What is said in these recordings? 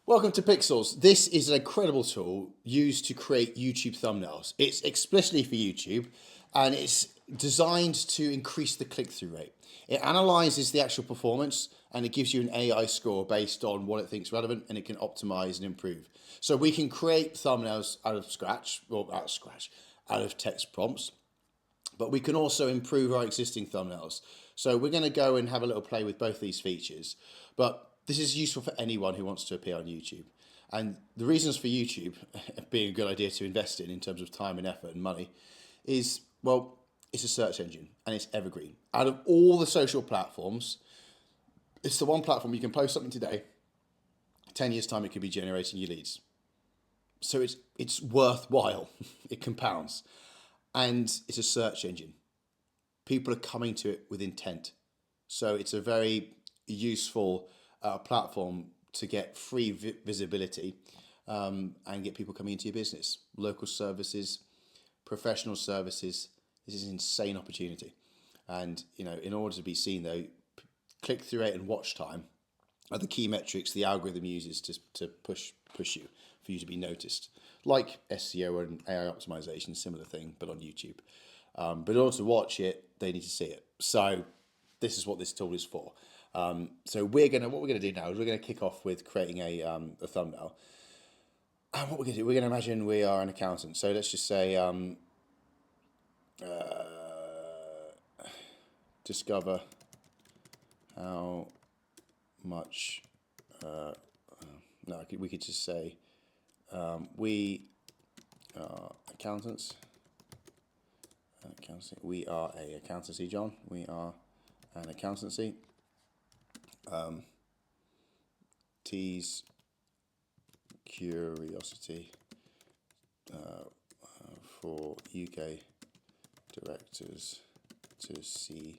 Welcome to Pikzels. This is an incredible tool used to create YouTube thumbnails. It's explicitly for YouTube and it's designed to increase the click-through rate. It analyzes the actual performance and it gives you an AI score based on what it thinks relevant, and it can optimize and improve. So we can create thumbnails out of text prompts, but we can also improve our existing thumbnails. So we're going to go and have a little play with both these features, but this is useful for anyone who wants to appear on YouTube. And the reasons for YouTube being a good idea to invest in terms of time and effort and money is, well, it's a search engine and it's evergreen. Out of all the social platforms, it's the one platform you can post something today, 10 years time it could be generating you leads. So it's worthwhile. It compounds. And it's a search engine. People are coming to it with intent. So it's a very useful platform to get free visibility and get people coming into your business. Local services, professional services. This is an insane opportunity. And in order to be seen, though, click-through rate and watch time are the key metrics the algorithm uses to push you, for you to be noticed. Like SEO and AI optimization, similar thing, but on YouTube. But in order to watch it, they need to see it. So this is what this tool is for. So what we're gonna do now is we're gonna kick off with creating a thumbnail. And what we're gonna do, we're gonna imagine we are an accountant. So let's just say discover how much. We could just say we are accountants. We are a accountancy, John. We are an accountancy. Tease curiosity for UK directors to see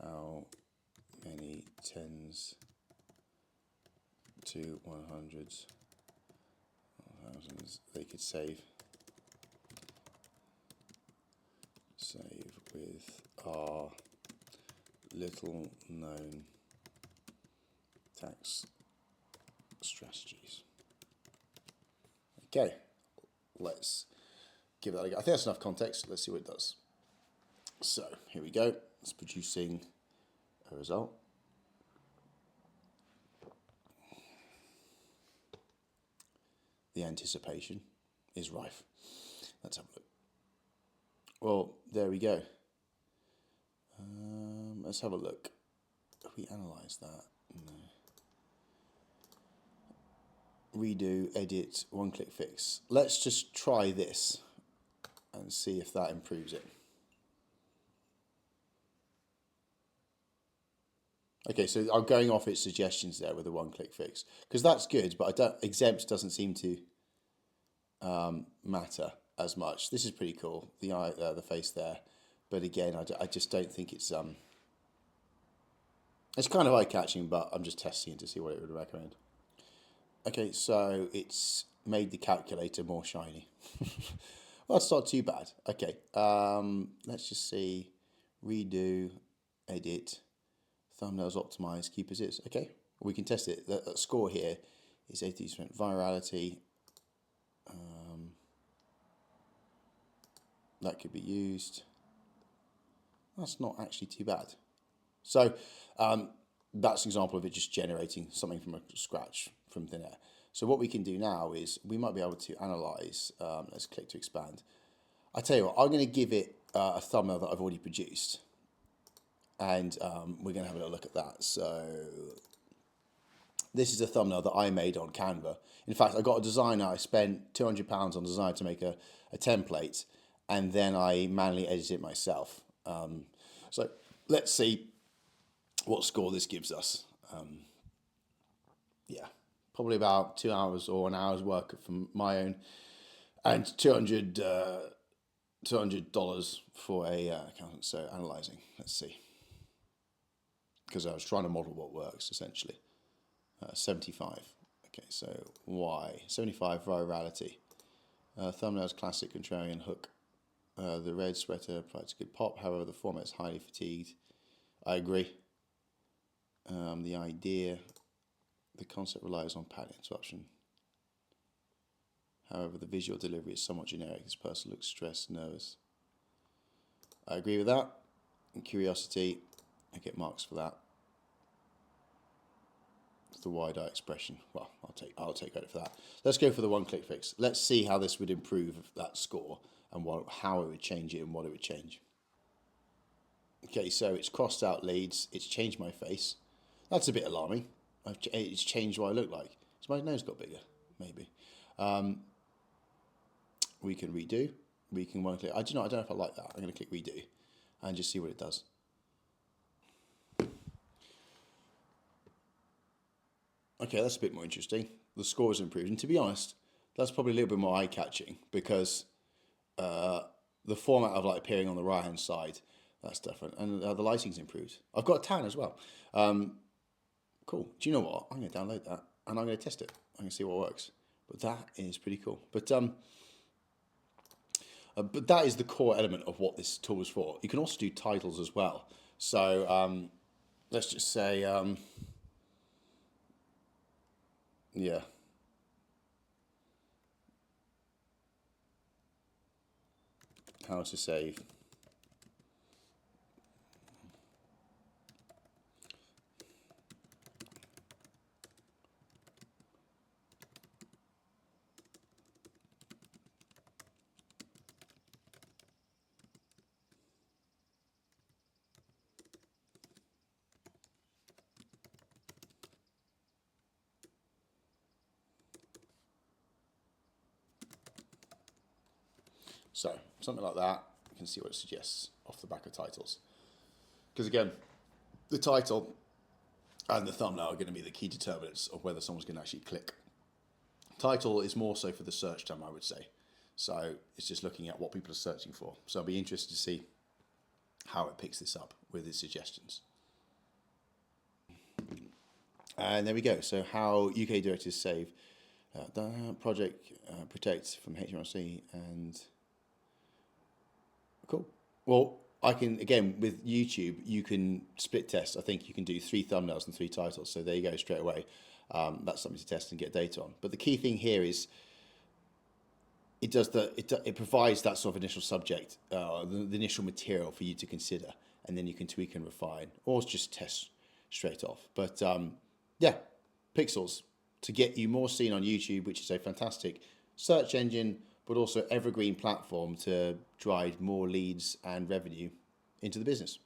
how many tens to 100s thousands they could save with our little known tax strategies. Okay, let's give that a go. I think that's enough context. Let's see what it does. So here we go. It's producing a result. The anticipation is rife. Let's have a look. Well, there we go. Let's have a look. Have we analysed that? No. Redo, edit, one-click fix. Let's just try this and see if that improves it. Okay, so I'm going off its suggestions there with a one-click fix, because that's good, but exempt doesn't seem to matter as much. This is pretty cool, the eye, the face there, but again, I just don't think it's kind of eye-catching, but I'm just testing it to see what it would recommend. Okay, so it's made the calculator more shiny. Well, that's not too bad. Okay, let's just see, redo, edit, thumbnails optimized, keep as is. Okay, we can test it. The score here is 80% virality. That could be used. That's not actually too bad. So that's an example of it just generating something from scratch, from thin air. So what we can do now is we might be able to analyze. Let's click to expand. I tell you what, I'm going to give it a thumbnail that I've already produced, and we're going to have a little look at that. So this is a thumbnail that I made on Canva. In fact, I got a designer. I spent £200 on design to make a template, and then I manually edited it myself. So let's see what score this gives us. Yeah, probably about 2 hours or an hour's work from my own, and $200 for a accountant. So analyzing, let's see, because I was trying to model what works essentially. 75. Okay, so why 75 virality? Thumbnails classic contrarian hook. The red sweater provides a good pop. However, the format is highly fatigued. I agree. The idea The concept relies on pattern interruption. However, the visual delivery is somewhat generic. This person looks stressed, nervous. I agree with that. And curiosity, I get marks for that. It's the wide-eye expression. Well, I'll take credit for that. Let's go for the one-click fix. Let's see how this would improve that score and how it would change it and what it would change. Okay, so it's crossed out leads. It's changed my face. That's a bit alarming. It's changed what I look like. So my nose got bigger, maybe. We can redo. We can one click. I don't know if I like that. I'm going to click redo and just see what it does. Okay, that's a bit more interesting. The score is improved. And to be honest, that's probably a little bit more eye-catching because the format of like appearing on the right-hand side, that's different. And the lighting's improved. I've got a tan as well. Cool. Do you know what? I'm going to download that and I'm going to test it. I'm going to see what works. But that is pretty cool. But that is the core element of what this tool is for. You can also do titles as well. So let's just say, yeah. How to save. So something like that, you can see what it suggests off the back of titles. Because again, the title and the thumbnail are going to be the key determinants of whether someone's going to actually click. Title is more so for the search term, I would say. So it's just looking at what people are searching for. So I'll be interested to see how it picks this up with its suggestions. And there we go. So how UK directors save project protects from HMRC and cool. Well, I can, again, with YouTube, you can split test. I think you can do 3 thumbnails and 3 titles. So there you go, straight away. That's something to test and get data on. But the key thing here is it provides that sort of initial subject, the initial material for you to consider, and then you can tweak and refine, or just test straight off. But yeah, Pikzels to get you more seen on YouTube, which is a fantastic search engine, but also evergreen platform to drive more leads and revenue into the business.